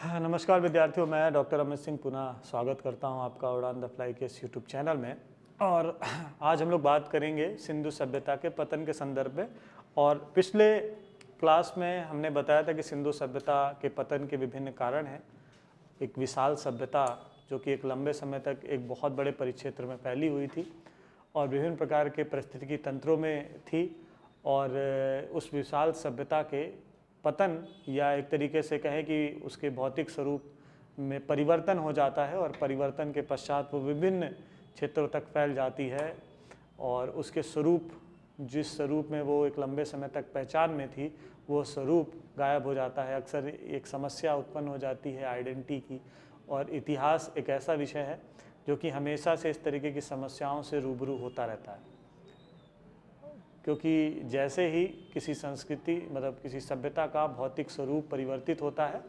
हाँ, नमस्कार विद्यार्थियों, मैं डॉक्टर अमित सिंह पुनः स्वागत करता हूँ आपका उड़ान द फ्लाई के इस यूट्यूब चैनल में। और आज हम लोग बात करेंगे सिंधु सभ्यता के पतन के संदर्भ में। और पिछले क्लास में हमने बताया था कि सिंधु सभ्यता के पतन के विभिन्न कारण हैं। एक विशाल सभ्यता जो कि एक लंबे समय तक एक बहुत बड़े परिक्षेत्र में फैली हुई थी और विभिन्न प्रकार के पारिस्थितिकी तंत्रों में थी, और उस विशाल सभ्यता के पतन या एक तरीके से कहें कि उसके भौतिक स्वरूप में परिवर्तन हो जाता है और परिवर्तन के पश्चात वो विभिन्न क्षेत्रों तक फैल जाती है और उसके स्वरूप, जिस स्वरूप में वो एक लंबे समय तक पहचान में थी, वो स्वरूप गायब हो जाता है। अक्सर एक समस्या उत्पन्न हो जाती है आइडेंटिटी की। और इतिहास एक ऐसा विषय है जो कि हमेशा से इस तरीके की समस्याओं से रूबरू होता रहता है, क्योंकि जैसे ही किसी संस्कृति मतलब किसी सभ्यता का भौतिक स्वरूप परिवर्तित होता है,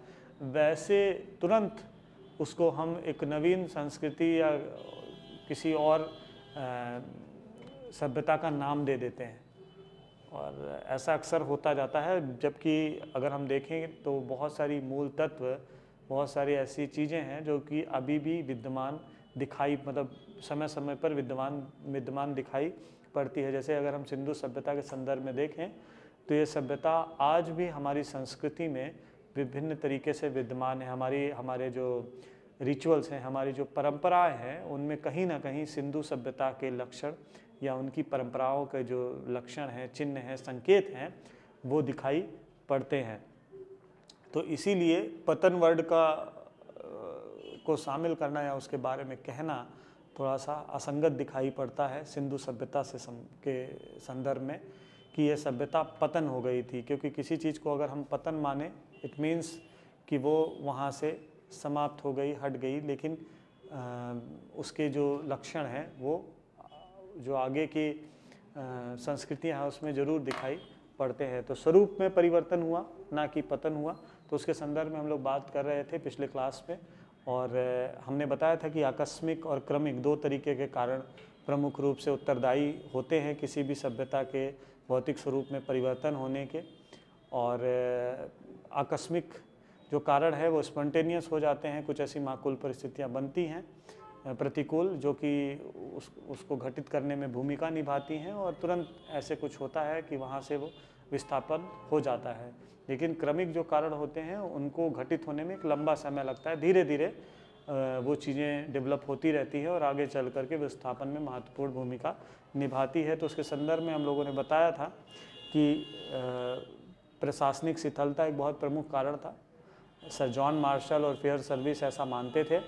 वैसे तुरंत उसको हम एक नवीन संस्कृति या किसी और सभ्यता का नाम दे देते हैं। और ऐसा अक्सर होता जाता है, जबकि अगर हम देखें तो बहुत सारी मूल तत्व, बहुत सारी ऐसी चीज़ें हैं जो कि अभी भी विद्यमान दिखाई मतलब समय समय पर विद्यमान दिखाई पड़ती है। जैसे अगर हम सिंधु सभ्यता के संदर्भ में देखें तो ये सभ्यता आज भी हमारी संस्कृति में विभिन्न तरीके से विद्यमान है। हमारे जो रिचुअल्स हैं, हमारी जो परंपराएं हैं, उनमें कहीं ना कहीं सिंधु सभ्यता के लक्षण या उनकी परंपराओं के जो लक्षण हैं, चिन्ह हैं, संकेत हैं, वो दिखाई पड़ते हैं। तो इसीलिए पतन वर्ड को शामिल करना या उसके बारे में कहना थोड़ा सा असंगत दिखाई पड़ता है सिंधु सभ्यता के संदर्भ में, कि यह सभ्यता पतन हो गई थी। क्योंकि किसी चीज़ को अगर हम पतन माने, इट मीन्स कि वो वहाँ से समाप्त हो गई, हट गई, लेकिन उसके जो लक्षण हैं वो जो आगे की संस्कृतियाँ हैं उसमें ज़रूर दिखाई पड़ते हैं। तो स्वरूप में परिवर्तन हुआ, ना कि पतन हुआ। तो उसके संदर्भ में हम लोग बात कर रहे थे पिछले क्लास में, और हमने बताया था कि आकस्मिक और क्रमिक दो तरीके के कारण प्रमुख रूप से उत्तरदायी होते हैं किसी भी सभ्यता के भौतिक स्वरूप में परिवर्तन होने के। और आकस्मिक जो कारण है वो स्पॉन्टेनियस हो जाते हैं, कुछ ऐसी माकूल परिस्थितियां बनती हैं प्रतिकूल, जो कि उसको घटित करने में भूमिका निभाती हैं, और तुरंत ऐसे कुछ होता है कि वहाँ से वो विस्थापन हो जाता है। लेकिन क्रमिक जो कारण होते हैं उनको घटित होने में एक लंबा समय लगता है। धीरे धीरे वो चीज़ें डेवलप होती रहती है और आगे चल करके विस्थापन में महत्वपूर्ण भूमिका निभाती है। तो उसके संदर्भ में हम लोगों ने बताया था कि प्रशासनिक शिथिलता एक बहुत प्रमुख कारण था। सर जॉन मार्शल और फेयर सर्विस ऐसा मानते थे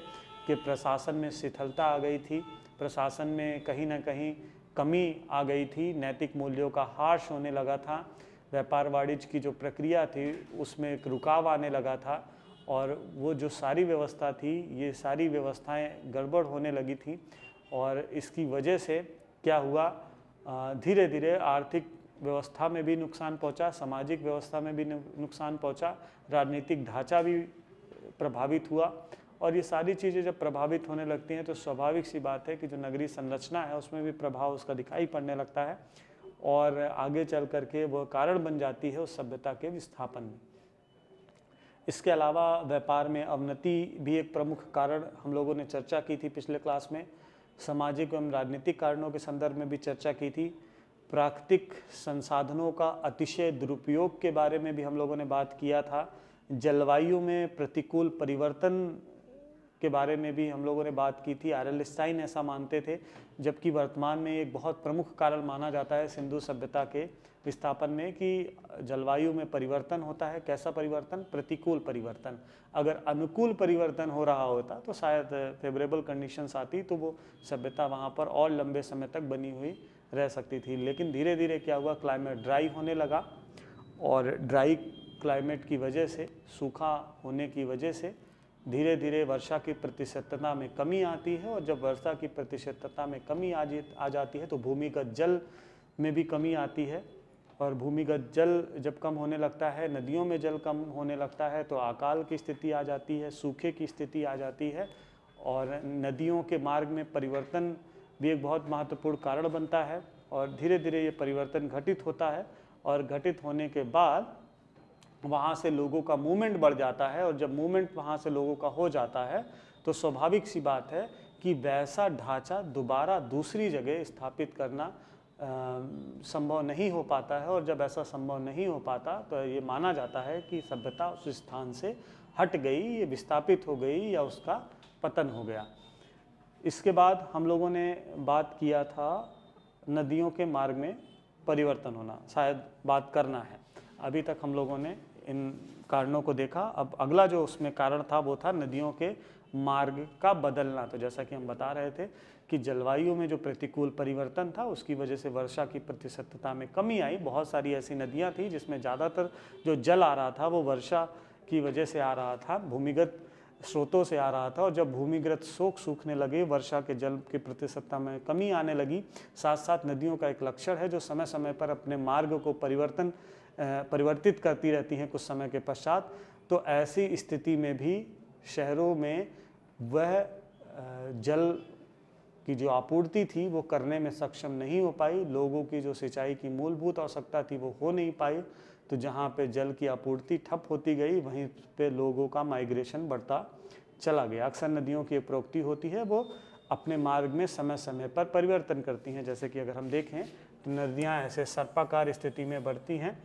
कि प्रशासन में शिथिलता आ गई थी, प्रशासन में कहीं ना कहीं कमी आ गई थी, नैतिक मूल्यों का ह्रास होने लगा था, व्यापार वाणिज्य की जो प्रक्रिया थी उसमें एक रुकाव आने लगा था, और वो जो सारी व्यवस्था थी, ये सारी व्यवस्थाएं गड़बड़ होने लगी थी। और इसकी वजह से क्या हुआ, धीरे धीरे आर्थिक व्यवस्था में भी नुकसान पहुंचा, सामाजिक व्यवस्था में भी नुकसान पहुंचा, राजनीतिक ढांचा भी प्रभावित हुआ। और ये सारी चीज़ें जब प्रभावित होने लगती हैं तो स्वाभाविक सी बात है कि जो नगरीय संरचना है उसमें भी प्रभाव उसका दिखाई पड़ने लगता है, और आगे चल करके वह कारण बन जाती है उस सभ्यता के विस्थापन में। इसके अलावा व्यापार में अवनति भी एक प्रमुख कारण हम लोगों ने चर्चा की थी पिछले क्लास में। सामाजिक एवं राजनीतिक कारणों के संदर्भ में भी चर्चा की थी। प्राकृतिक संसाधनों का अतिशय दुरुपयोग के बारे में भी हम लोगों ने बात किया था। जलवायु में प्रतिकूल परिवर्तन के बारे में भी हम लोगों ने बात की थी। R.L. स्टाइन ऐसा मानते थे, जबकि वर्तमान में एक बहुत प्रमुख कारण माना जाता है सिंधु सभ्यता के विस्थापन में कि जलवायु में परिवर्तन होता है। कैसा परिवर्तन? प्रतिकूल परिवर्तन। अगर अनुकूल परिवर्तन हो रहा होता तो शायद फेवरेबल कंडीशंस आती तो वो सभ्यता वहाँ पर और लंबे समय तक बनी हुई रह सकती थी। लेकिन धीरे धीरे क्या हुआ, क्लाइमेट ड्राई होने लगा, और ड्राई क्लाइमेट की वजह से, सूखा होने की वजह से धीरे धीरे वर्षा की प्रतिशतता में कमी आती है। और जब वर्षा की प्रतिशतता में कमी आ जाती है तो भूमिगत जल में भी कमी आती है, और भूमिगत जल जब कम होने लगता है, नदियों में जल कम होने लगता है, तो अकाल की स्थिति आ जाती है, सूखे की स्थिति आ जाती है, और नदियों के मार्ग में परिवर्तन भी एक बहुत महत्वपूर्ण कारण बनता है। और धीरे धीरे ये परिवर्तन घटित होता है, और घटित होने के बाद वहाँ से लोगों का मूवमेंट बढ़ जाता है, और जब मूवमेंट वहाँ से लोगों का हो जाता है तो स्वाभाविक सी बात है कि वैसा ढांचा दोबारा दूसरी जगह स्थापित करना संभव नहीं हो पाता है। और जब ऐसा संभव नहीं हो पाता तो ये माना जाता है कि सभ्यता उस स्थान से हट गई, ये विस्थापित हो गई या उसका पतन हो गया। इसके बाद हम लोगों ने बात किया था नदियों के मार्ग में परिवर्तन होना, शायद बात करना है। अभी तक हम लोगों ने इन कारणों को देखा। अब अगला जो उसमें कारण था वो था नदियों के मार्ग का बदलना। तो जैसा कि हम बता रहे थे कि जलवायु में जो प्रतिकूल परिवर्तन था उसकी वजह से वर्षा की प्रतिशतता में कमी आई। बहुत सारी ऐसी नदियां थी जिसमें ज़्यादातर जो जल आ रहा था वो वर्षा की वजह से आ रहा था, भूमिगत स्रोतों से आ रहा था। और जब भूमिगत स्रोत सूखने लगे, वर्षा के जल की प्रतिशतता में कमी आने लगी। साथ साथ नदियों का एक लक्षण है जो समय समय पर अपने मार्ग को परिवर्तित करती रहती हैं कुछ समय के पश्चात। तो ऐसी स्थिति में भी शहरों में वह जल की जो आपूर्ति थी वो करने में सक्षम नहीं हो पाई। लोगों की जो सिंचाई की मूलभूत आवश्यकता थी वो हो नहीं पाई। तो जहाँ पे जल की आपूर्ति ठप होती गई वहीं पे लोगों का माइग्रेशन बढ़ता चला गया। अक्सर नदियों की प्रवृत्ति होती है वो अपने मार्ग में समय समय पर परिवर्तन करती हैं। जैसे कि अगर हम देखें तो नदियाँ ऐसे सर्पाकार स्थिति में बढ़ती हैं।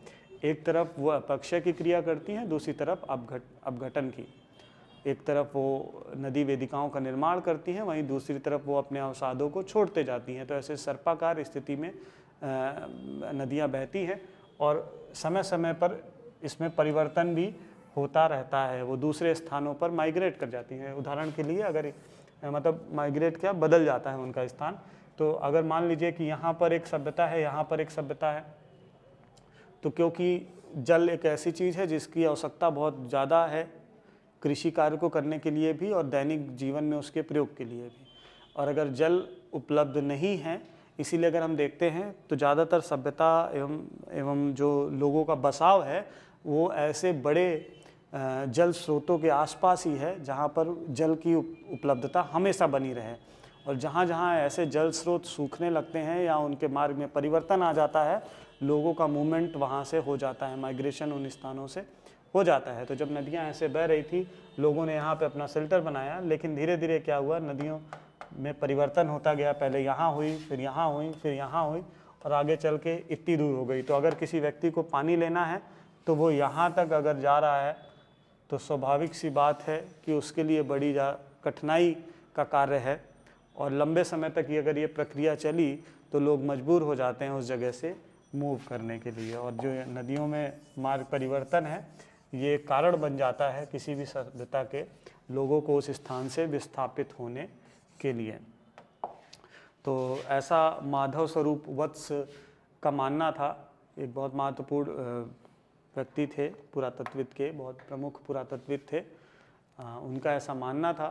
एक तरफ वो अपक्षय की क्रिया करती हैं, दूसरी तरफ अपघटन की। एक तरफ वो नदी वेदिकाओं का निर्माण करती हैं, वहीं दूसरी तरफ वो अपने अवसादों को छोड़ते जाती हैं। तो ऐसे सर्पाकार स्थिति में नदियाँ बहती हैं और समय समय पर इसमें परिवर्तन भी होता रहता है। वो दूसरे स्थानों पर माइग्रेट कर जाती हैं। उदाहरण के लिए अगर मतलब माइग्रेट क्या, बदल जाता है उनका स्थान। तो अगर मान लीजिए कि यहाँ पर एक सभ्यता है, यहाँ पर एक सभ्यता है, तो क्योंकि जल एक ऐसी चीज़ है जिसकी आवश्यकता बहुत ज़्यादा है कृषि कार्य को करने के लिए भी और दैनिक जीवन में उसके प्रयोग के लिए भी। और अगर जल उपलब्ध नहीं है, इसीलिए अगर हम देखते हैं तो ज़्यादातर सभ्यता एवं जो लोगों का बसाव है वो ऐसे बड़े जल स्रोतों के आसपास ही है जहाँ पर जल की उपलब्धता हमेशा बनी रहे। और जहाँ जहाँ ऐसे जल स्रोत सूखने लगते हैं या उनके मार्ग में परिवर्तन आ जाता है, लोगों का मूवमेंट वहाँ से हो जाता है, माइग्रेशन उन स्थानों से हो जाता है। तो जब नदियाँ ऐसे बह रही थी, लोगों ने यहाँ पे अपना शेल्टर बनाया, लेकिन धीरे धीरे क्या हुआ, नदियों में परिवर्तन होता गया। पहले यहाँ हुई, फिर यहाँ हुई, फिर यहाँ हुई, और आगे चल के इतनी दूर हो गई। तो अगर किसी व्यक्ति को पानी लेना है तो वो यहाँ तक अगर जा रहा है तो स्वाभाविक सी बात है कि उसके लिए बड़ी कठिनाई का कार्य है। और लंबे समय तक ये अगर ये प्रक्रिया चली तो लोग मजबूर हो जाते हैं उस जगह से मूव करने के लिए। और जो नदियों में मार्ग परिवर्तन है ये कारण बन जाता है किसी भी सभ्यता के लोगों को उस स्थान से विस्थापित होने के लिए। तो ऐसा माधव स्वरूप वत्स का मानना था। एक बहुत महत्वपूर्ण व्यक्ति थे, पुरातत्विद के बहुत प्रमुख पुरातत्विद थे। उनका ऐसा मानना था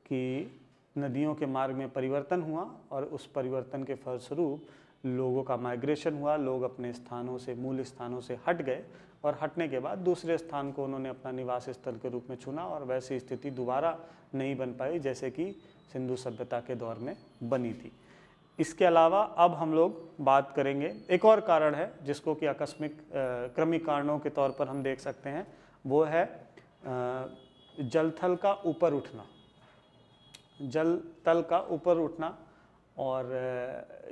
कि नदियों के मार्ग में परिवर्तन हुआ और उस परिवर्तन के फलस्वरूप लोगों का माइग्रेशन हुआ। लोग अपने स्थानों से, मूल स्थानों से हट गए और हटने के बाद दूसरे स्थान को उन्होंने अपना निवास स्थल के रूप में चुना और वैसी स्थिति दोबारा नहीं बन पाई जैसे कि सिंधु सभ्यता के दौर में बनी थी। इसके अलावा अब हम लोग बात करेंगे, एक और कारण है जिसको कि आकस्मिक क्रमिक कारणों के तौर पर हम देख सकते हैं, वो है जलथल का ऊपर उठना। जल तल का ऊपर उठना, और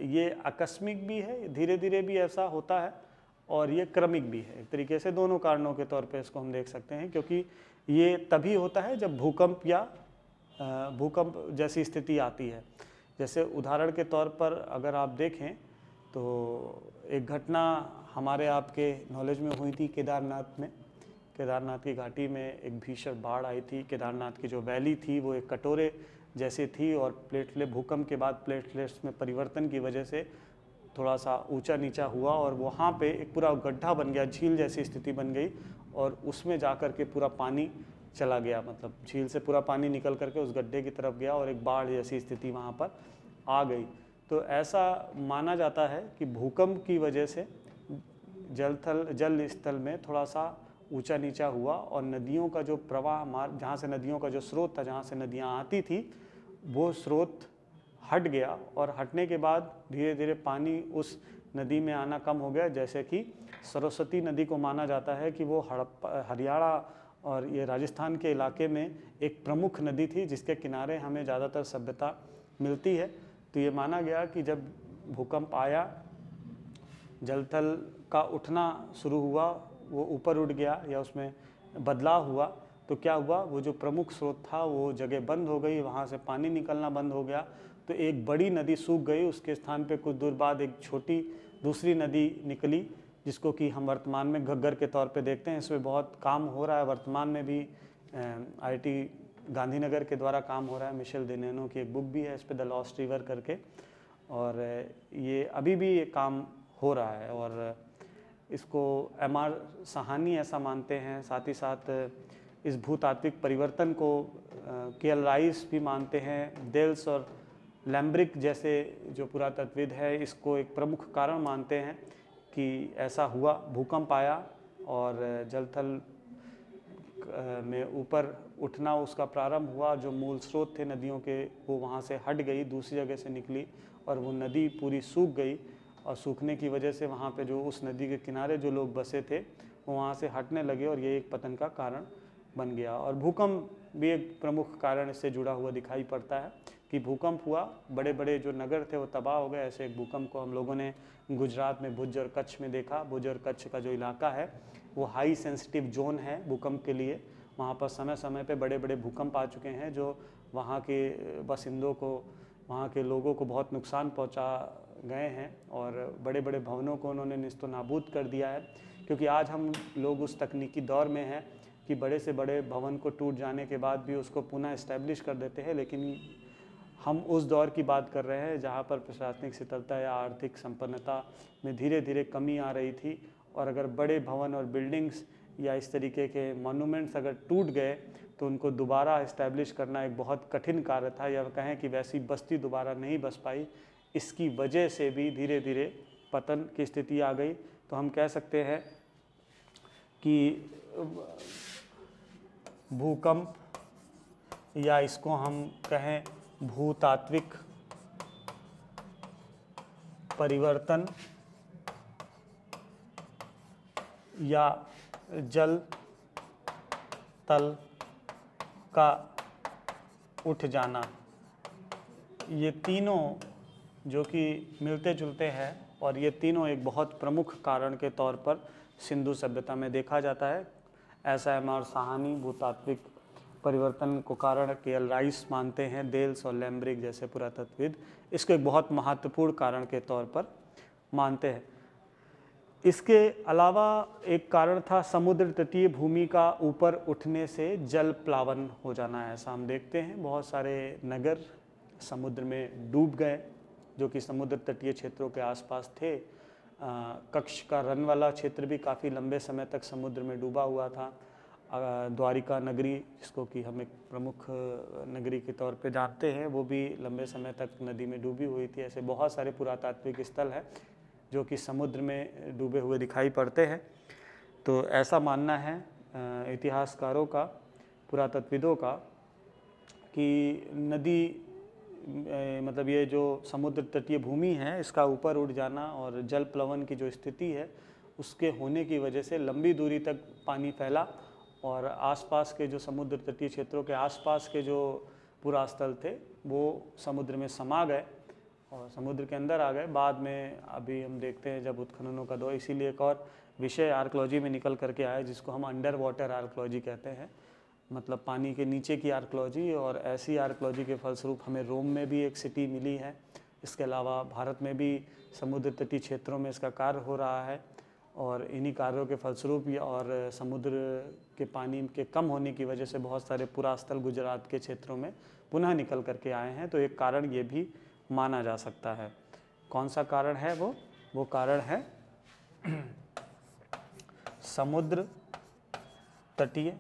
ये आकस्मिक भी है, धीरे धीरे भी ऐसा होता है, और ये क्रमिक भी है। एक तरीके से दोनों कारणों के तौर पे इसको हम देख सकते हैं, क्योंकि ये तभी होता है जब भूकंप या भूकंप जैसी स्थिति आती है। जैसे उदाहरण के तौर पर अगर आप देखें तो एक घटना हमारे आपके नॉलेज में हुई थी केदारनाथ में। केदारनाथ की घाटी में एक भीषण बाढ़ आई थी। केदारनाथ की जो वैली थी वो एक कटोरे जैसी थी, और भूकंप के बाद प्लेटलेट्स में परिवर्तन की वजह से थोड़ा सा ऊंचा नीचा हुआ और वहाँ पे एक पूरा गड्ढा बन गया, झील जैसी स्थिति बन गई, और उसमें जाकर के पूरा पानी चला गया। मतलब झील से पूरा पानी निकल करके उस गड्ढे की तरफ गया और एक बाढ़ जैसी स्थिति वहाँ पर आ गई। तो ऐसा माना जाता है कि भूकंप की वजह से जल स्थल में थोड़ा सा ऊंचा नीचा हुआ और नदियों का जो प्रवाह मार्ग, जहाँ से नदियों का जो स्रोत था, जहाँ से नदियाँ आती थी, वो स्रोत हट गया, और हटने के बाद धीरे धीरे पानी उस नदी में आना कम हो गया। जैसे कि सरस्वती नदी को माना जाता है कि वो हरियाणा और ये राजस्थान के इलाके में एक प्रमुख नदी थी जिसके किनारे हमें ज़्यादातर सभ्यता मिलती है। तो ये माना गया कि जब भूकंप आया, जलथल का उठना शुरू हुआ, वो ऊपर उठ गया या उसमें बदलाव हुआ, तो क्या हुआ, वो जो प्रमुख स्रोत था वो जगह बंद हो गई, वहाँ से पानी निकलना बंद हो गया। तो एक बड़ी नदी सूख गई, उसके स्थान पे कुछ दूर बाद एक छोटी दूसरी नदी निकली जिसको कि हम वर्तमान में घग्गर के तौर पे देखते हैं। इसमें बहुत काम हो रहा है, वर्तमान में भी IIT गांधीनगर के द्वारा काम हो रहा है। मिशेल देनेनो की एक बुक भी है इस पे, द लॉस्ट रिवर करके, और ये अभी भी ये काम हो रहा है। और इसको MR साहानी ऐसा मानते हैं। साथ ही साथ इस भूतात्विक परिवर्तन को KL राइस भी मानते हैं। देल्स और लैम्ब्रिक जैसे जो पुरातत्वविद है इसको एक प्रमुख कारण मानते हैं कि ऐसा हुआ, भूकंप आया और जलथल में ऊपर उठना उसका प्रारंभ हुआ। जो मूल स्रोत थे नदियों के वो वहाँ से हट गई, दूसरी जगह से निकली और वो नदी पूरी सूख गई। और सूखने की वजह से वहाँ पे जो उस नदी के किनारे जो लोग बसे थे वो वहाँ से हटने लगे और ये एक पतन का कारण बन गया। और भूकंप भी एक प्रमुख कारण इससे जुड़ा हुआ दिखाई पड़ता है कि भूकंप हुआ, बड़े बड़े जो नगर थे वो तबाह हो गए। ऐसे एक भूकंप को हम लोगों ने गुजरात में भुज और कच्छ में देखा। भुज और कच्छ का जो इलाका है वो हाई सेंसिटिव जोन है भूकंप के लिए। वहाँ पर समय समय पे बड़े बड़े भूकंप आ चुके हैं जो वहाँ के बासिंदों को, वहाँ के लोगों को बहुत नुकसान पहुँचा गए हैं और बड़े बड़े भवनों को उन्होंने निस्तो नाबूद कर दिया है। क्योंकि आज हम लोग उस तकनीकी दौर में हैं कि बड़े से बड़े भवन को टूट जाने के बाद भी उसको पुनः इस्टेब्लिश कर देते हैं, लेकिन हम उस दौर की बात कर रहे हैं जहाँ पर प्रशासनिक शिथिलता या आर्थिक संपन्नता में धीरे धीरे कमी आ रही थी। और अगर बड़े भवन और बिल्डिंग्स या इस तरीके के मॉन्यूमेंट्स अगर टूट गए तो उनको दोबारा इस्टेब्लिश करना एक बहुत कठिन कार्य था, या कहें कि वैसी बस्ती दोबारा नहीं बस पाई। इसकी वजह से भी धीरे धीरे पतन की स्थिति आ गई। तो हम कह सकते हैं कि भूकंप या इसको हम कहें भूतात्विक परिवर्तन या जल तल का उठ जाना, ये तीनों जो कि मिलते जुलते हैं और ये तीनों एक बहुत प्रमुख कारण के तौर पर सिंधु सभ्यता में देखा जाता है। ऐसा MR साहानी भूतात्विक परिवर्तन को कारण KL राइस मानते हैं, देल्स और लैम्ब्रिक जैसे पुरातत्वविद इसको एक बहुत महत्वपूर्ण कारण के तौर पर मानते हैं। इसके अलावा एक कारण था समुद्र तटीय भूमि का ऊपर उठने से जल प्लावन हो जाना। ऐसा हम देखते हैं बहुत सारे नगर समुद्र में डूब गए जो कि समुद्र तटीय क्षेत्रों के आसपास थे। कच्छ का रन वाला क्षेत्र भी काफ़ी लंबे समय तक समुद्र में डूबा हुआ था। द्वारिका नगरी जिसको कि हम एक प्रमुख नगरी के तौर पे जानते हैं वो भी लंबे समय तक नदी में डूबी हुई थी। ऐसे बहुत सारे पुरातात्विक स्थल हैं जो कि समुद्र में डूबे हुए दिखाई पड़ते हैं। तो ऐसा मानना है इतिहासकारों का, पुरातत्वविदों का कि नदी मतलब ये जो समुद्र तटीय भूमि है इसका ऊपर उठ जाना और जल प्लवन की जो स्थिति है उसके होने की वजह से लंबी दूरी तक पानी फैला और आसपास के जो समुद्र तटीय क्षेत्रों के आसपास के जो पुरास्थल थे वो समुद्र में समा गए और समुद्र के अंदर आ गए। बाद में अभी हम देखते हैं जब उत्खननों का दौर, इसीलिए एक और विषय आर्कियोलॉजी में निकल करके आया जिसको हम अंडर वाटर आर्कियोलॉजी कहते हैं, मतलब पानी के नीचे की आर्कियोलॉजी। और ऐसी आर्कियोलॉजी के फलस्वरूप हमें रोम में भी एक सिटी मिली है। इसके अलावा भारत में भी समुद्र तटीय क्षेत्रों में इसका कार्य हो रहा है और इन्हीं कार्यों के फलस्वरूप और समुद्र के पानी के कम होने की वजह से बहुत सारे पुरास्थल गुजरात के क्षेत्रों में पुनः निकल करके आए हैं। तो एक कारण ये भी माना जा सकता है। कौन सा कारण है वो कारण है समुद्र तटीय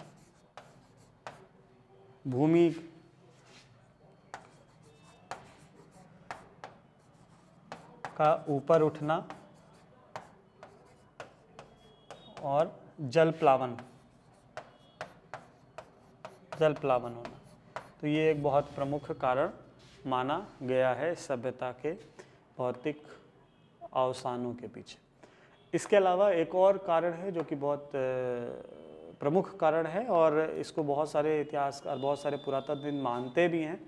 भूमि का ऊपर उठना और जल प्लावन होना। तो ये एक बहुत प्रमुख कारण माना गया है सभ्यता के भौतिक अवसानों के पीछे। इसके अलावा एक और कारण है जो कि बहुत प्रमुख कारण है, और इसको बहुत सारे इतिहासकार, बहुत सारे पुरातत्वविद मानते भी हैं,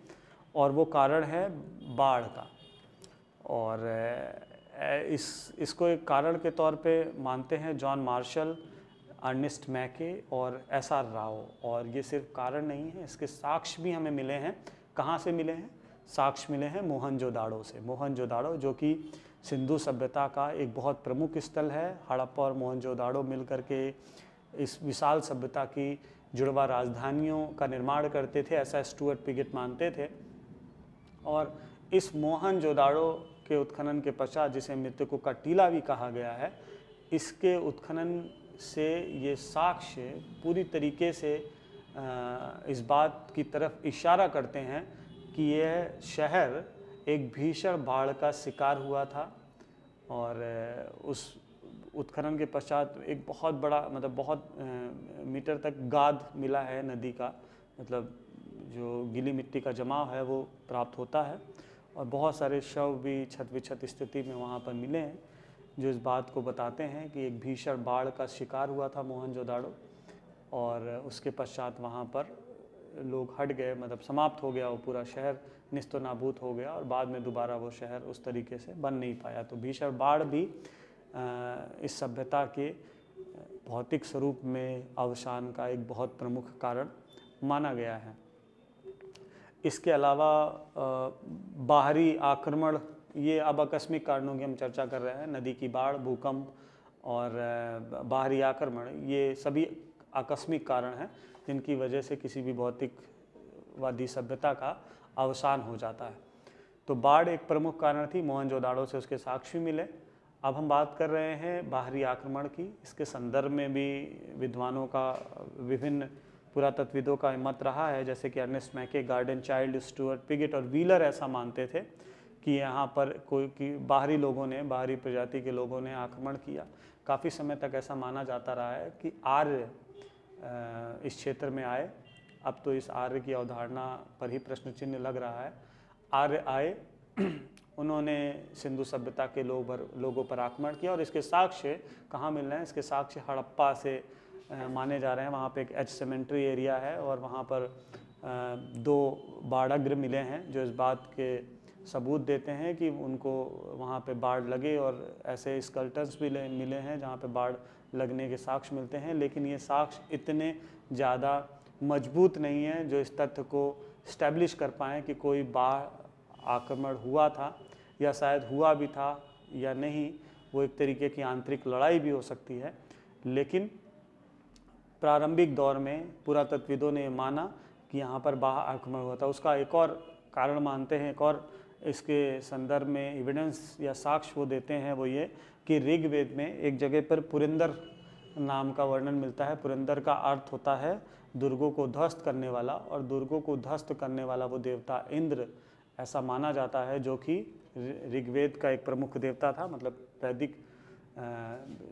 और वो कारण है बाढ़ का। और इसको एक कारण के तौर पे मानते हैं जॉन मार्शल, अर्नेस्ट मैके और एस.आर. राव। और ये सिर्फ कारण नहीं है, इसके साक्ष्य भी हमें मिले हैं। कहाँ से मिले हैं? साक्ष्य मिले हैं मोहनजोदाड़ो से। मोहनजोदाड़ो जो कि सिंधु सभ्यता का एक बहुत प्रमुख स्थल है। हड़प्पा और मोहनजोदाड़ो मिलकर के इस विशाल सभ्यता की जुड़वा राजधानियों का निर्माण करते थे, ऐसा स्टुअर्ट पिगेट मानते थे। और इस मोहनजोदाड़ो के उत्खनन के पश्चात, जिसे मृतकों का टीला भी कहा गया है, इसके उत्खनन से ये साक्ष्य पूरी तरीके से इस बात की तरफ इशारा करते हैं कि यह शहर एक भीषण बाढ़ का शिकार हुआ था। और उस उत्खनन के पश्चात एक बहुत बड़ा, मतलब बहुत मीटर तक गाद मिला है नदी का, मतलब जो गीली मिट्टी का जमाव है वो प्राप्त होता है। और बहुत सारे शव भी छत विछत स्थिति में वहाँ पर मिले हैं, जो इस बात को बताते हैं कि एक भीषण बाढ़ का शिकार हुआ था मोहनजोदाड़ो। और उसके पश्चात वहाँ पर लोग हट गए, मतलब समाप्त हो गया वो पूरा शहर, निस्तो नाबूद हो गया, और बाद में दोबारा वो शहर उस तरीके से बन नहीं पाया। तो भीषण बाढ़ भी इस सभ्यता के भौतिक स्वरूप में अवसान का एक बहुत प्रमुख कारण माना गया है। इसके अलावा बाहरी आक्रमण, ये अब आकस्मिक कारणों की हम चर्चा कर रहे हैं। नदी की बाढ़, भूकंप और बाहरी आक्रमण, ये सभी आकस्मिक कारण हैं जिनकी वजह से किसी भी भौतिकवादी सभ्यता का अवसान हो जाता है। तो बाढ़ एक प्रमुख कारण थी, मोहनजोदाड़ो से उसके साक्ष्य मिले। अब हम बात कर रहे हैं बाहरी आक्रमण की। इसके संदर्भ में भी विद्वानों का, विभिन्न पुरातत्वविदों का मत रहा है, जैसे कि अर्नेस्ट मैके, गार्डन चाइल्ड, स्टुअर्ट पिगेट और व्हीलर ऐसा मानते थे कि यहाँ पर कोई बाहरी लोगों ने, बाहरी प्रजाति के लोगों ने आक्रमण किया। काफ़ी समय तक ऐसा माना जाता रहा है कि आर्य इस क्षेत्र में आए। अब तो इस आर्य की अवधारणा पर ही प्रश्न चिन्ह लग रहा है। आर्य आए, उन्होंने सिंधु सभ्यता के लोगों पर आक्रमण किया, और इसके साक्ष्य कहाँ मिल रहे हैं? इसके साक्ष्य हड़प्पा से माने जा रहे हैं। वहाँ पे एक एच सेमेंट्री एरिया है, और वहाँ पर 2 बाढ़ग्र मिले हैं, जो इस बात के सबूत देते हैं कि उनको वहाँ पे बाढ़ लगे। और ऐसे स्कल्टन्स भी मिले हैं जहाँ पे बाढ़ लगने के साक्ष्य मिलते हैं, लेकिन ये साक्ष्य इतने ज़्यादा मजबूत नहीं हैं जो इस तथ्य को इस्टेब्लिश कर पाएँ कि कोई बाढ़ आक्रमण हुआ था, या शायद हुआ भी था या नहीं। वो एक तरीके की आंतरिक लड़ाई भी हो सकती है। लेकिन प्रारंभिक दौर में पुरातत्वविदों ने माना कि यहाँ पर बाढ़ आक्रमण हुआ था। उसका एक और कारण मानते हैं, एक और इसके संदर्भ में एविडेंस या साक्ष्य वो देते हैं, वो ये कि ऋग्वेद में एक जगह पर पुरंदर नाम का वर्णन मिलता है। पुरंदर का अर्थ होता है दुर्गों को ध्वस्त करने वाला, और दुर्गों को ध्वस्त करने वाला वो देवता इंद्र ऐसा माना जाता है, जो कि ऋग्वेद का एक प्रमुख देवता था, मतलब वैदिक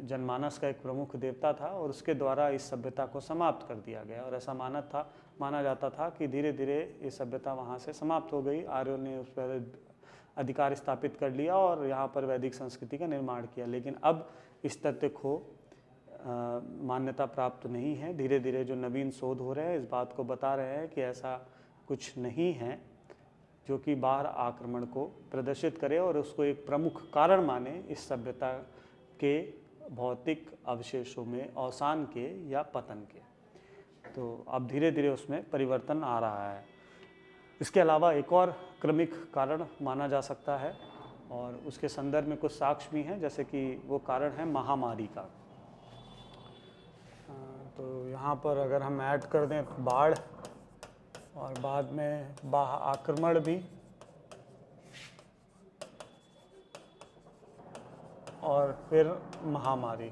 जनमानस का एक प्रमुख देवता था। और उसके द्वारा इस सभ्यता को समाप्त कर दिया गया। और ऐसा माना जाता था कि धीरे धीरे ये सभ्यता वहाँ से समाप्त हो गई। आर्यों ने उस पर अधिकार स्थापित कर लिया और यहाँ पर वैदिक संस्कृति का निर्माण किया। लेकिन अब इस तथ्य को मान्यता प्राप्त नहीं है। धीरे धीरे जो नवीन शोध हो रहे हैं इस बात को बता रहे हैं कि ऐसा कुछ नहीं है जो कि बाहर आक्रमण को प्रदर्शित करे और उसको एक प्रमुख कारण माने इस सभ्यता के भौतिक अवशेषों में अवसान के या पतन के। तो अब धीरे धीरे उसमें परिवर्तन आ रहा है। इसके अलावा एक और क्रमिक कारण माना जा सकता है और उसके संदर्भ में कुछ साक्ष्य भी हैं, जैसे कि वो कारण है महामारी का। तो यहाँ पर अगर हम ऐड कर दें बाढ़ और बाद में आक्रमण भी और फिर महामारी,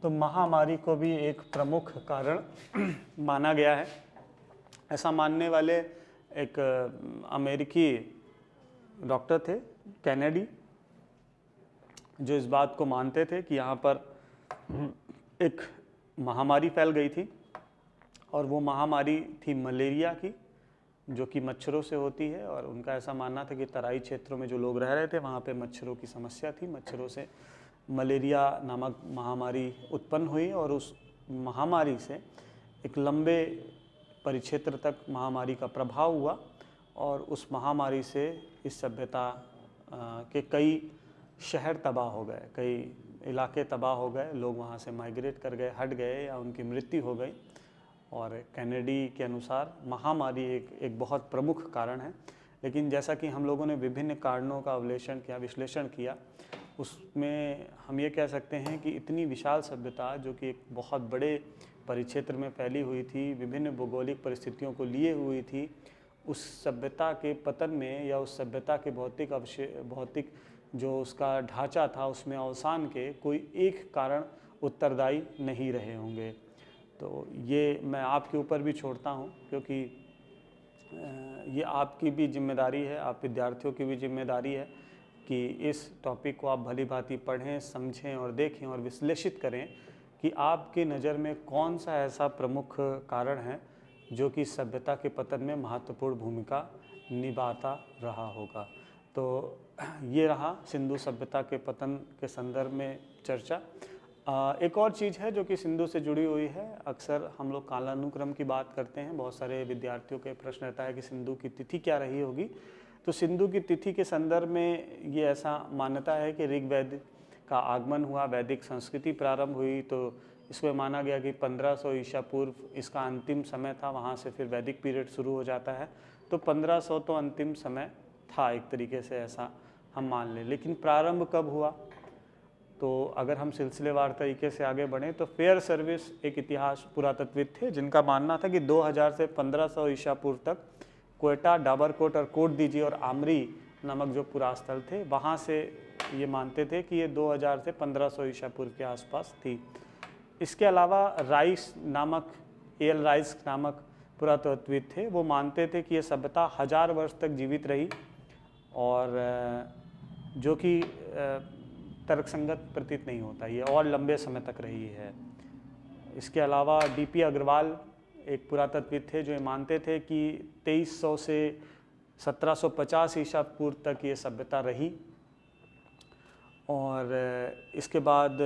तो महामारी को भी एक प्रमुख कारण माना गया है। ऐसा मानने वाले एक अमेरिकी डॉक्टर थे कैनेडी, जो इस बात को मानते थे कि यहाँ पर एक महामारी फैल गई थी और वो महामारी थी मलेरिया की, जो कि मच्छरों से होती है। और उनका ऐसा मानना था कि तराई क्षेत्रों में जो लोग रह रहे थे वहाँ पे मच्छरों की समस्या थी, मच्छरों से मलेरिया नामक महामारी उत्पन्न हुई और उस महामारी से एक लंबे परिक्षेत्र तक महामारी का प्रभाव हुआ और उस महामारी से इस सभ्यता के कई शहर तबाह हो गए, कई इलाके तबाह हो गए, लोग वहाँ से माइग्रेट कर गए, हट गए या उनकी मृत्यु हो गई। और कैनेडी के अनुसार महामारी एक बहुत प्रमुख कारण है। लेकिन जैसा कि हम लोगों ने विभिन्न कारणों का विश्लेषण किया, उसमें हम ये कह सकते हैं कि इतनी विशाल सभ्यता जो कि एक बहुत बड़े परिक्षेत्र में फैली हुई थी, विभिन्न भौगोलिक परिस्थितियों को लिए हुई थी, उस सभ्यता के पतन में या उस सभ्यता के भौतिक जो उसका ढांचा था उसमें अवसान के कोई एक कारण उत्तरदायी नहीं रहे होंगे। तो ये मैं आपके ऊपर भी छोड़ता हूँ, क्योंकि ये आपकी भी जिम्मेदारी है, आप विद्यार्थियों की भी जिम्मेदारी है कि इस टॉपिक को आप भली भांति पढ़ें, समझें और देखें और विश्लेषित करें कि आपकी नज़र में कौन सा ऐसा प्रमुख कारण है जो कि सभ्यता के पतन में महत्वपूर्ण भूमिका निभाता रहा होगा। तो ये रहा सिंधु सभ्यता के पतन के संदर्भ में चर्चा। एक और चीज़ है जो कि सिंधु से जुड़ी हुई है, अक्सर हम लोग कालानुक्रम की बात करते हैं, बहुत सारे विद्यार्थियों के प्रश्न रहता है कि सिंधु की तिथि क्या रही होगी। तो सिंधु की तिथि के संदर्भ में ये ऐसा मान्यता है कि ऋग्वेद का आगमन हुआ, वैदिक संस्कृति प्रारंभ हुई, तो इसमें माना गया कि 1500 ईसा पूर्व इसका अंतिम समय था, वहाँ से फिर वैदिक पीरियड शुरू हो जाता है। तो 1500 तो अंतिम समय था एक तरीके से, ऐसा हम मान लें। लेकिन प्रारंभ कब हुआ, तो अगर हम सिलसिलेवार तरीके से आगे बढ़ें तो फेयर सर्विस एक इतिहास पुरातत्वविद थे जिनका मानना था कि 2000 से 1500 ईसा पूर्व तक क्वेटा, डाबरकोट और कोट दीजी और आमरी नामक जो पुरास्थल थे, वहाँ से ये मानते थे कि ये 2000 से 1500 ईसा पूर्व के आसपास थी। इसके अलावा राइस नामक पुरातत्वविद थे, वो मानते थे कि ये सभ्यता 1000 वर्ष तक जीवित रही और जो कि तर्कसंगत प्रतीत नहीं होता, ये और लंबे समय तक रही है। इसके अलावा डीपी अग्रवाल एक पुरातत्वविद थे जो ये मानते थे कि 2300 से 1750 ईसा पूर्व तक ये सभ्यता रही। और इसके बाद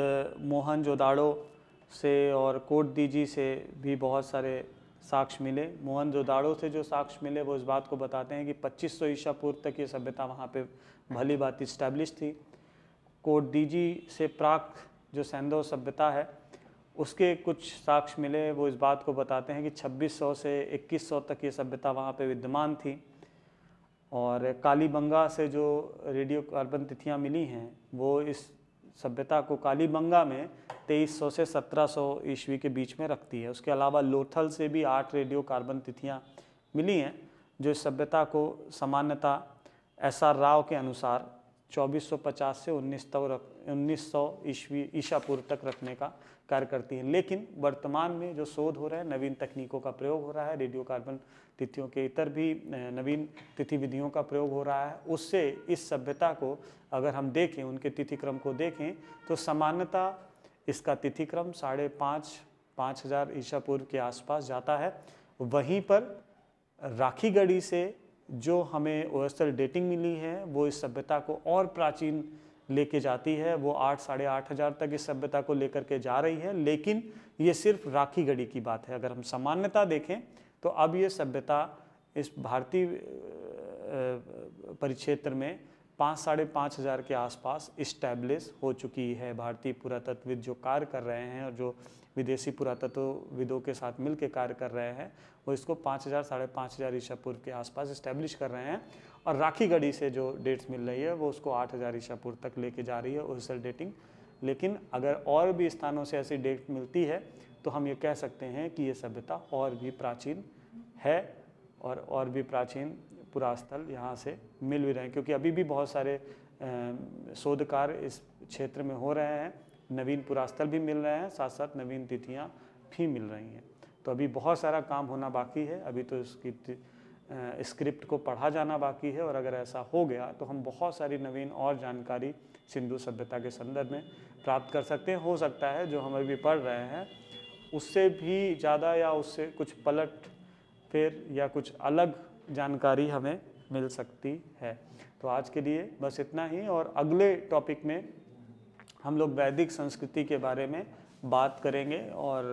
मोहनजोदाड़ो से और कोट दीजी से भी बहुत सारे साक्ष्य मिले। मोहनजोदाड़ो से जो साक्ष्य मिले वो इस बात को बताते हैं कि 2500 ईसा पूर्व तक ये सभ्यता वहाँ पे भली बात इस्टेब्लिश थी। कोट दीजी से प्राक जो सैंधव सभ्यता है उसके कुछ साक्ष्य मिले, वो इस बात को बताते हैं कि 2600 से 2100 तक ये सभ्यता वहाँ पे विद्यमान थी। और कालीबंगा से जो रेडियो कार्बन तिथियाँ मिली हैं वो इस सभ्यता को कालीबंगा में 2300 से 1700 ईस्वी के बीच में रखती है। उसके अलावा लोथल से भी 8 रेडियो कार्बन तिथियाँ मिली हैं जो इस सभ्यता को सामान्यतः SR राव के अनुसार 2450 से 1900 ईसा पूर्व तक रखने का कार्य करती हैं। लेकिन वर्तमान में जो शोध हो रहा है, नवीन तकनीकों का प्रयोग हो रहा है, रेडियो कार्बन तिथियों के इतर भी नवीन तिथि विधियों का प्रयोग हो रहा है, उससे इस सभ्यता को अगर हम देखें, उनके तिथिक्रम को देखें तो सामान्यतः इसका तिथिक्रम 5,500 ईसा पूर्व के आसपास जाता है। वहीं पर राखी गढ़ी से जो हमें ओएसएल डेटिंग मिली है वो इस सभ्यता को और प्राचीन लेके जाती है, वो 8,500 तक इस सभ्यता को लेकर के जा रही है। लेकिन ये सिर्फ राखी गढ़ी की बात है। अगर हम सामान्यता देखें तो अब ये सभ्यता इस भारतीय परिक्षेत्र में 5,500 के आसपास इस्टेब्लिश हो चुकी है। भारतीय पुरातत्वविद जो कार्य कर रहे हैं और जो विदेशी पुरातत्वविदों के साथ मिलकर कार्य कर रहे हैं वो इसको 5,000 5,500 ईसा पूर्व के आसपास इस्टेब्लिश कर रहे हैं। और राखी गढ़ी से जो डेट्स मिल रही है वो उसको 8,000 ईसा पूर्व तक लेके जा रही है ओरिजिनल डेटिंग। लेकिन अगर और भी स्थानों से ऐसी डेट मिलती है तो हम ये कह सकते हैं कि ये सभ्यता और भी प्राचीन है और भी प्राचीन पुरास्थल यहाँ से मिल भी रहे हैं, क्योंकि अभी भी बहुत सारे शोध कार्य इस क्षेत्र में हो रहे हैं। नवीन पुरास्थल भी मिल रहे हैं, साथ साथ नवीन तिथियाँ भी मिल रही हैं। तो अभी बहुत सारा काम होना बाकी है, अभी तो इसकी स्क्रिप्ट को पढ़ा जाना बाकी है। और अगर ऐसा हो गया तो हम बहुत सारी नवीन और जानकारी सिंधु सभ्यता के संदर्भ में प्राप्त कर सकते हैं। हो सकता है जो हम अभी पढ़ रहे हैं उससे भी ज़्यादा या उससे कुछ पलट फेर या कुछ अलग जानकारी हमें मिल सकती है। तो आज के लिए बस इतना ही, और अगले टॉपिक में हम लोग वैदिक संस्कृति के बारे में बात करेंगे और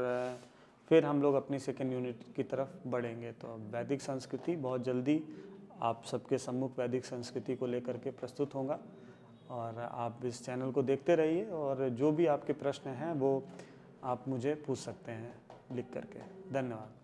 फिर हम लोग अपनी सेकेंड यूनिट की तरफ बढ़ेंगे। तो वैदिक संस्कृति बहुत जल्दी आप सबके सम्मुख वैदिक संस्कृति को लेकर के प्रस्तुत होगा और आप इस चैनल को देखते रहिए और जो भी आपके प्रश्न हैं वो आप मुझे पूछ सकते हैं लिख करके। धन्यवाद।